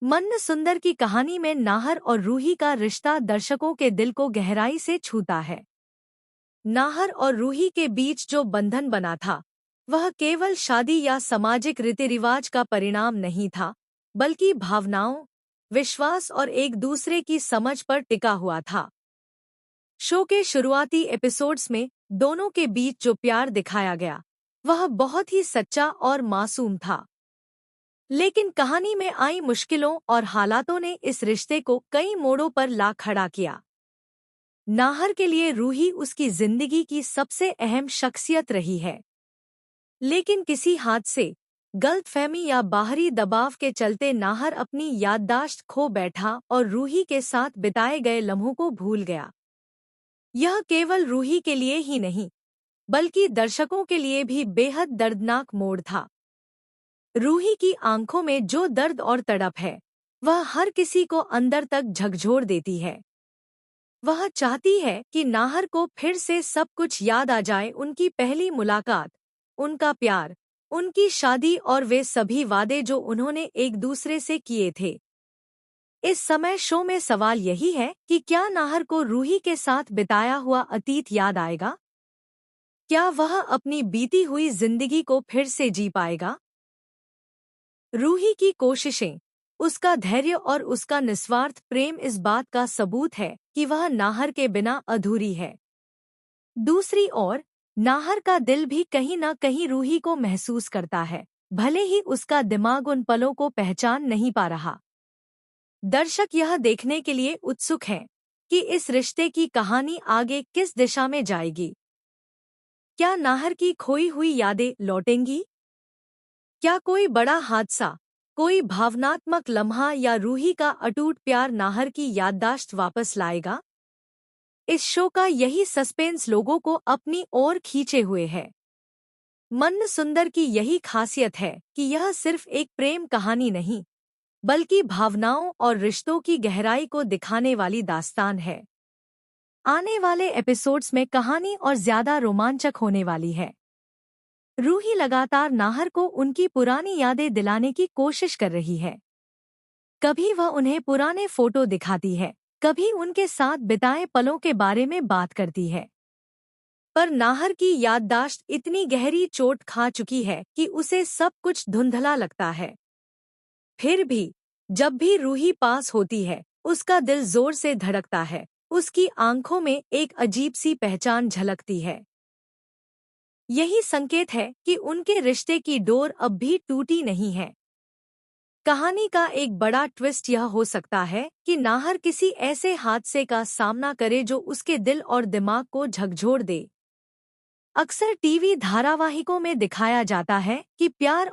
मन्न सुंदर की कहानी में नाहर और रूही का रिश्ता दर्शकों के दिल को गहराई से छूता है। नाहर और रूही के बीच जो बंधन बना था, वह केवल शादी या सामाजिक रीति रिवाज का परिणाम नहीं था, बल्कि भावनाओं, विश्वास और एक दूसरे की समझ पर टिका हुआ था। शो के शुरुआती एपिसोड्स में दोनों के बीच जो प्यार दिखाया गया, वह बहुत ही सच्चा और मासूम था। लेकिन कहानी में आई मुश्किलों और हालातों ने इस रिश्ते को कई मोड़ों पर ला खड़ा किया। नाहर के लिए रूही उसकी जिंदगी की सबसे अहम शख्सियत रही है, लेकिन किसी हादसे, गलतफहमी या बाहरी दबाव के चलते नाहर अपनी याददाश्त खो बैठा और रूही के साथ बिताए गए लम्हों को भूल गया। यह केवल रूही के लिए ही नहीं, बल्कि दर्शकों के लिए भी बेहद दर्दनाक मोड़ था। रूही की आंखों में जो दर्द और तड़प है, वह हर किसी को अंदर तक झकझोर देती है। वह चाहती है कि नाहर को फिर से सब कुछ याद आ जाए, उनकी पहली मुलाकात, उनका प्यार, उनकी शादी और वे सभी वादे जो उन्होंने एक दूसरे से किए थे। इस समय शो में सवाल यही है कि क्या नाहर को रूही के साथ बिताया हुआ अतीत याद आएगा? क्या वह अपनी बीती हुई जिंदगी को फिर से जी पाएगा? रूही की कोशिशें, उसका धैर्य और उसका निस्वार्थ प्रेम इस बात का सबूत है कि वह नाहर के बिना अधूरी है। दूसरी ओर, नाहर का दिल भी कहीं न कहीं रूही को महसूस करता है, भले ही उसका दिमाग उन पलों को पहचान नहीं पा रहा। दर्शक यह देखने के लिए उत्सुक हैं कि इस रिश्ते की कहानी आगे किस दिशा में जाएगी। क्या नाहर की खोई हुई यादें लौटेंगी? क्या कोई बड़ा हादसा, कोई भावनात्मक लम्हा या रूही का अटूट प्यार नाहर की याददाश्त वापस लाएगा? इस शो का यही सस्पेंस लोगों को अपनी ओर खींचे हुए है। मन्न सुंदर की यही खासियत है कि यह सिर्फ एक प्रेम कहानी नहीं, बल्कि भावनाओं और रिश्तों की गहराई को दिखाने वाली दास्तान है। आने वाले एपिसोड्स में कहानी और ज्यादा रोमांचक होने वाली है। रूही लगातार नाहर को उनकी पुरानी यादें दिलाने की कोशिश कर रही है। कभी वह उन्हें पुराने फोटो दिखाती है, कभी उनके साथ बिताए पलों के बारे में बात करती है। पर नाहर की याददाश्त इतनी गहरी चोट खा चुकी है कि उसे सब कुछ धुंधला लगता है। फिर भी जब भी रूही पास होती है, उसका दिल जोर से धड़कता है, उसकी आंखों में एक अजीब सी पहचान झलकती है। यही संकेत है कि उनके रिश्ते की डोर अब भी टूटी नहीं है। कहानी का एक बड़ा ट्विस्ट यह हो सकता है कि नाहर किसी ऐसे हादसे का सामना करे जो उसके दिल और दिमाग को झकझोर दे। अक्सर टीवी धारावाहिकों में दिखाया जाता है कि प्यार